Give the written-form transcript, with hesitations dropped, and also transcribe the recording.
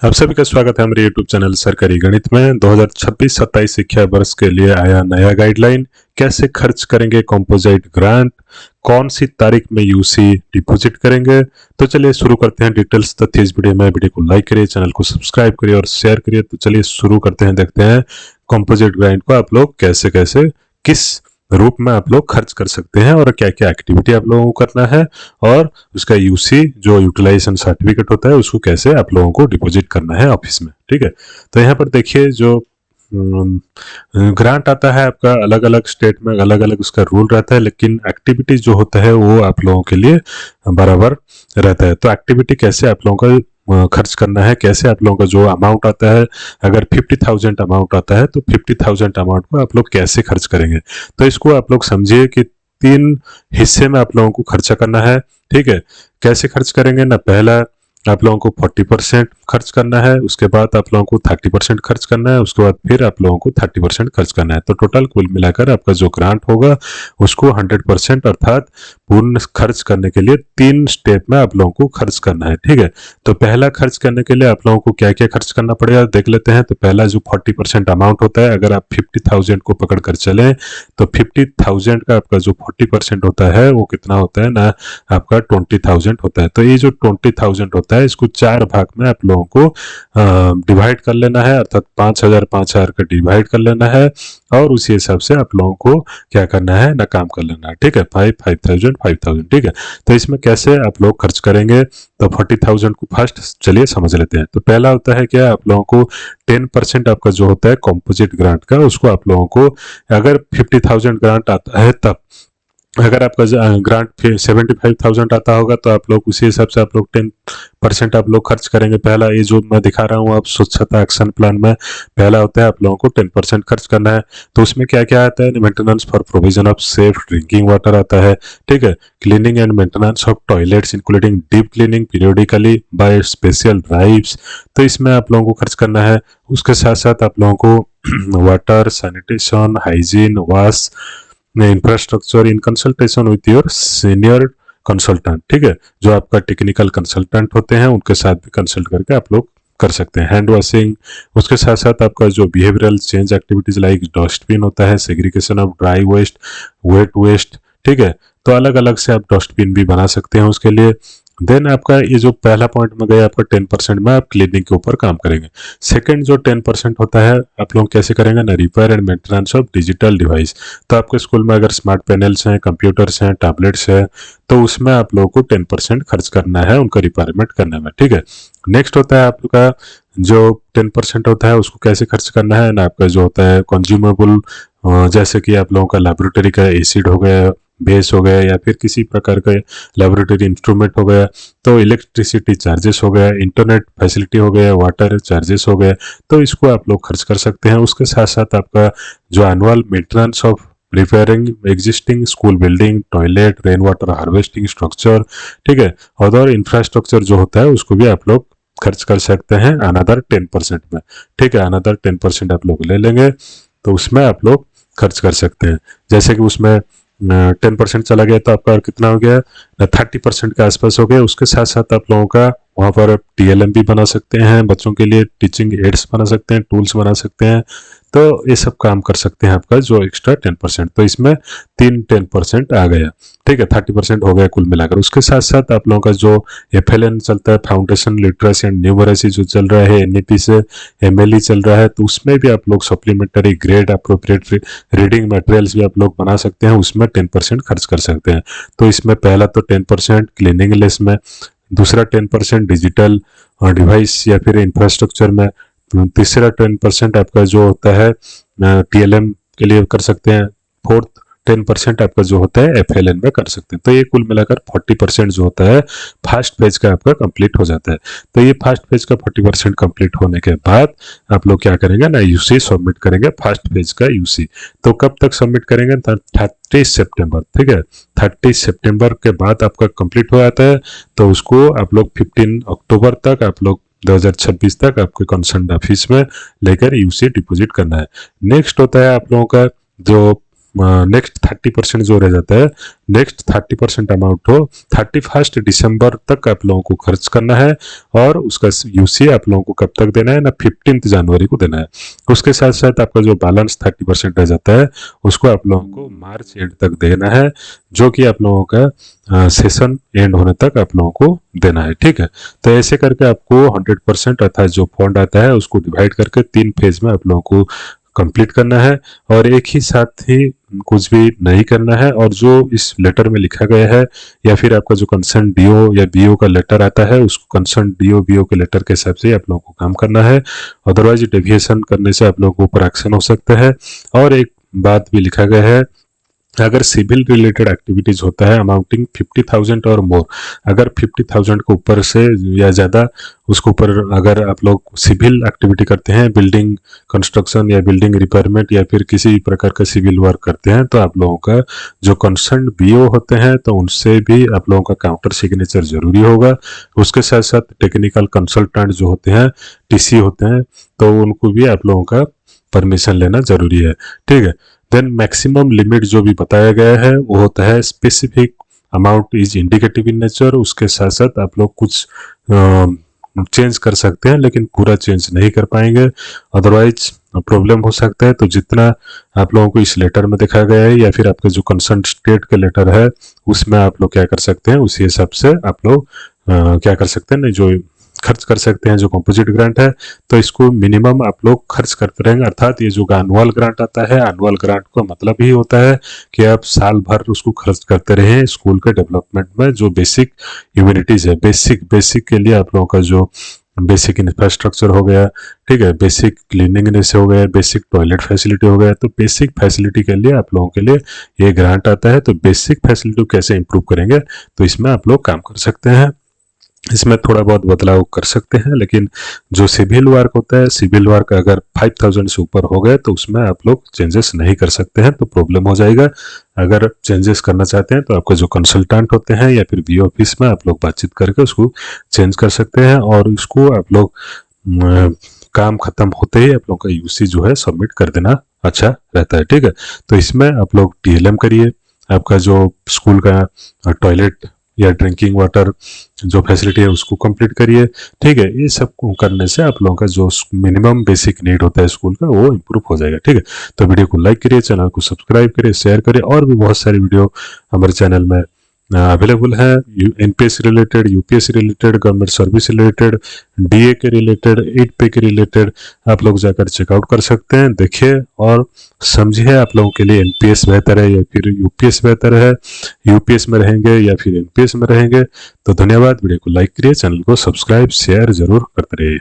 आप सभी का स्वागत है हमारे YouTube चैनल सरकारी गणित में। 2026-27 शिक्षा वर्ष के लिए आया नया गाइडलाइन। कैसे खर्च करेंगे कंपोजिट ग्रांट, कौन सी तारीख में यूसी डिपॉजिट करेंगे। तो चलिए शुरू करते हैं डिटेल्स तथ्य इस वीडियो में। वीडियो को लाइक करिए, चैनल को सब्सक्राइब करिए और शेयर करिए। तो चलिए शुरू करते हैं, देखते हैं कंपोजिट ग्रांट को आप लोग कैसे कैसे किस रूप में आप लोग खर्च कर सकते हैं और क्या क्या एक्टिविटी आप लोगों को करना है, और उसका यूसी जो यूटिलाइजेशन सर्टिफिकेट होता है उसको कैसे आप लोगों को डिपॉजिट करना है ऑफिस में। ठीक है, तो यहाँ पर देखिए जो ग्रांट आता है आपका अलग अलग स्टेट में अलग अलग उसका रूल रहता है, लेकिन एक्टिविटी जो होता है वो आप लोगों के लिए बराबर रहता है। तो एक्टिविटी कैसे आप लोगों का खर्च करना है, कैसे आप लोगों का जो अमाउंट आता है, अगर 50,000 अमाउंट आता है तो 50,000 अमाउंट को आप लोग कैसे खर्च करेंगे। तो इसको आप लोग समझिए कि 3 हिस्से में आप लोगों को खर्चा करना है। ठीक है, कैसे खर्च करेंगे ना, पहला आप लोगों को 40% खर्च करना है, उसके बाद आप लोगों को 30% खर्च करना है, उसके बाद फिर आप लोगों को 30% खर्च करना है। तो टोटल कुल मिलाकर आपका जो ग्रांट होगा उसको 100% अर्थात पूर्ण खर्च करने के लिए 3 स्टेप में आप लोगों को खर्च करना है। ठीक है, तो पहला खर्च करने के लिए आप लोगों को क्या क्या खर्च करना पड़ेगा देख लेते हैं। तो पहला जो 40% अमाउंट होता है, अगर आप 50,000 को पकड़ कर चलें तो 50,000 का आपका जो 40% होता है वो कितना होता है ना, आपका 20,000 होता है। तो ये जो 20,000 होता है इसको 4 भाग में आप लोगों को डिवाइड कर लेना है, अर्थात 5,000 का डिवाइड कर लेना है और उसी हिसाब से आप लोगों को क्या करना है ना, काम कर लेना है। ठीक है, 5,000 ठीक है। तो इसमें कैसे आप लोग खर्च करेंगे, तो 40,000 को फर्स्ट चलिए समझ लेते हैं। तो पहला होता है क्या, आप लोगों को 10% आपका जो होता है कंपोजिट ग्रांट का, उसको आप लोगों को अगर 50,000 ग्रांट आता है तब, अगर आपका ग्रांट 75,000 आता होगा तो आप लोग उसी हिसाब से आप लोग 10% आप लोग खर्च करेंगे। पहला ये जो मैं दिखा रहा हूँ आप स्वच्छता एक्शन प्लान में पहला होता है आप लोगों को 10% खर्च करना है। तो उसमें क्या क्या आता है, maintenance for provision of safe drinking water आता है। ठीक है, cleaning and maintenance of toilets including deep cleaning periodically by special drives, तो इसमें आप लोगों को खर्च करना है। उसके साथ साथ आप लोगों को water sanitation hygiene wash infrastructure in consultation with your senior consultant, ठीक है, जो आपका टेक्निकल कंसल्टेंट होते हैं उनके साथ भी कंसल्ट करके आप लोग कर सकते हैं। हैंड वॉशिंग, उसके साथ साथ आपका जो behavioural change activities like dustbin होता है, segregation of dry waste wet waste, ठीक है, तो अलग अलग से आप डस्टबिन भी बना सकते हैं उसके लिए। देन आपका ये जो पहला पॉइंट में गया आपका 10% में आप क्लीनिंग के ऊपर काम करेंगे। सेकंड जो 10% होता है आप लोग कैसे करेंगे ना, repair and maintenance of digital device. तो आपके स्कूल में अगर स्मार्ट पैनल्स हैं, कंप्यूटर्स हैं, टैबलेट्स हैं, तो उसमें आप लोगों को 10% खर्च करना है उनका रिपेयरमेंट करने में। ठीक है, नेक्स्ट होता है आपका जो 10% होता है उसको कैसे खर्च करना है ना, आपका जो होता है कंज्यूमेबल, जैसे कि आप लोगों का लेबोरेटरी का एसिड हो गया, बेस हो गया, या फिर किसी प्रकार का लेबोरेटरी इंस्ट्रूमेंट हो गया, तो इलेक्ट्रिसिटी चार्जेस हो गया, इंटरनेट फैसिलिटी हो गया, वाटर चार्जेस हो गया, तो इसको आप लोग खर्च कर सकते हैं। उसके साथ साथ आपका जो annual maintenance of repairing existing school building, toilet, rain water harvesting structure, ठीक है, और इंफ्रास्ट्रक्चर जो होता है उसको भी आप लोग खर्च कर सकते हैं अनदर 10% में। ठीक है, अनदर 10% आप लोग ले लेंगे तो उसमें आप लोग खर्च कर सकते हैं। जैसे कि उसमें 10% चला गया तो आपका कितना हो गया, 30% के आसपास हो गया। उसके साथ साथ आप लोगों का वहाँ पर TLM भी बना सकते हैं, बच्चों के लिए टीचिंग एड्स बना सकते हैं, टूल्स बना सकते हैं, तो ये सब काम कर सकते हैं आपका जो एक्स्ट्रा 10%। तो इसमें 10% आ गया। ठीक है, 30% हो गया कुल मिलाकर। उसके साथ साथ आप लोगों का जो FLN चलता है, फाउंडेशन लिटरेसी एंड न्यूमरेसी जो चल रहा है, NEP से MLE चल रहा है, तो उसमें भी आप लोग supplementary grade appropriate reading materials भी आप लोग बना सकते हैं, उसमें 10% खर्च कर सकते हैं। तो इसमें पहला तो 10% क्लीनिंग लेस में, दूसरा 10% डिजिटल डिवाइस या फिर इंफ्रास्ट्रक्चर में, तीसरा 10% आपका जो होता है TLM के लिए कर सकते हैं, फोर्थ 10% आपका जो होता है FLN में कर सकते हैं। तो ये कुल मिलाकर 40% जो होता है फर्स्ट फेज का आपका कंप्लीट हो जाता है। तो ये फर्स्ट फेज का 40% कंप्लीट होने के बाद आप लोग क्या करेंगे ना, यूसी सबमिट करेंगे, फर्स्ट फेज का यूसी। तो कब तक सबमिट करेंगे, 30 सितंबर। ठीक है, 30 सितंबर के बाद आपका कंप्लीट हो जाता है, तो उसको आप लोग 15 अक्टूबर तक आप लोग 2026 तक आपके कंसर्न ऑफिस में लेकर यूसी डिपॉजिट करना है। नेक्स्ट होता है आप लोगों का जो नेक्स्ट 30% जो रह जाता है, नेक्स्ट 30% अमाउंट हो 31 दिसंबर तक आप लोगों को खर्च करना है, और उसका यूसी आप लोगों को कब तक देना है ना, 15 जनवरी को देना है। उसके साथ साथ आपका जो बैलेंस 30% रह जाता है उसको आप लोगों को मार्च एंड तक देना है, जो कि आप लोगों का सेशन एंड होने तक आप लोगों को देना है। ठीक है, तो ऐसे करके आपको 100% अर्थात जो फंड आता है उसको डिवाइड करके 3 फेज में आप लोगों को कंप्लीट करना है, और एक ही साथ ही कुछ भी नहीं करना है। और जो इस लेटर में लिखा गया है, या फिर आपका जो कंसर्न डीओ या बीओ का लेटर आता है, उसको कंसर्न डीओ बीओ के लेटर के हिसाब से आप लोगों को काम करना है। अदरवाइज डेविएशन करने से आप लोगों को ऊपर एक्शन हो सकता है। और एक बात भी लिखा गया है, अगर सिविल रिलेटेड एक्टिविटीज होता है अमाउंटिंग 50,000 और मोर, अगर 50,000 के ऊपर से या ज़्यादा उसके ऊपर अगर आप लोग सिविल एक्टिविटी करते हैं, बिल्डिंग कंस्ट्रक्शन या बिल्डिंग रिपेयरमेंट या फिर किसी प्रकार का सिविल वर्क करते हैं, तो आप लोगों का जो कंसर्न बीओ होते हैं तो उनसे भी आप लोगों का काउंटर सिग्नेचर जरूरी होगा। उसके साथ साथ टेक्निकल कंसल्टेंट जो होते हैं, टीसी होते हैं, तो उनको भी आप लोगों का परमिशन लेना जरूरी है। ठीक है, देन मैक्सिमम लिमिट जो भी बताया गया है वो होता है specific amount is indicative in nature. उसके साथ साथ आप लोग कुछ चेंज कर सकते हैं, लेकिन पूरा चेंज नहीं कर पाएंगे, अदरवाइज प्रॉब्लम हो सकता है। तो जितना आप लोगों को इस लेटर में दिखाया गया है या फिर आपके जो कंसर्न स्टेट का लेटर है उसमें आप लोग क्या कर सकते हैं, उसी हिसाब से आप लोग क्या कर सकते हैं, जो खर्च कर सकते हैं जो कंपोजिट ग्रांट है। तो इसको मिनिमम आप लोग खर्च करते रहेंगे, अर्थात ये जो एनुअल ग्रांट आता है, एनुअल ग्रांट का मतलब ही होता है कि आप साल भर उसको खर्च करते रहें स्कूल के डेवलपमेंट में। जो बेसिक ह्यूमैनिटीज है, बेसिक के लिए आप लोगों का जो बेसिक इंफ्रास्ट्रक्चर हो गया, ठीक है, बेसिक क्लीनिंगनेस हो गया, बेसिक टॉयलेट फैसिलिटी हो गया, तो बेसिक फैसिलिटी के लिए आप लोगों के लिए ये ग्रांट आता है। तो बेसिक फैसिलिटी कैसे इंप्रूव करेंगे, तो इसमें आप लोग काम कर सकते हैं। इसमें थोड़ा बहुत बदलाव कर सकते हैं, लेकिन जो सिविल वर्क होता है, सिविल वर्क अगर 5,000 से ऊपर हो गए तो उसमें आप लोग चेंजेस नहीं कर सकते हैं, तो प्रॉब्लम हो जाएगा। अगर चेंजेस करना चाहते हैं तो आपके जो कंसल्टेंट होते हैं या फिर बी ऑफिस में आप लोग बातचीत करके उसको चेंज कर सकते हैं, और इसको आप लोग काम खत्म होते ही आप लोग का यूसी जो है सबमिट कर देना अच्छा रहता है। ठीक है, तो इसमें आप लोग टीएलएम करिए, आपका जो स्कूल का टॉयलेट या ड्रिंकिंग वाटर जो फैसिलिटी है उसको कंप्लीट करिए। ठीक है, ये सब करने से आप लोगों का जो मिनिमम बेसिक नीड होता है स्कूल का वो इम्प्रूव हो जाएगा। ठीक है, तो वीडियो को लाइक करिए, चैनल को सब्सक्राइब करिए, शेयर करिए, और भी बहुत सारी वीडियो हमारे चैनल में अवेलेबल है, NPS related, UPS related, government service related, DA के रिलेटेड, 8 पे के रिलेटेड। आप लोग जाकर चेकआउट कर सकते हैं, देखिए और समझिए आप लोगों के लिए एनपीएस बेहतर है या फिर यूपीएस बेहतर है, यूपीएस में रहेंगे या फिर एनपीएस में रहेंगे। तो धन्यवाद, वीडियो को लाइक करिए, चैनल को सब्सक्राइब शेयर जरूर करते रहिए।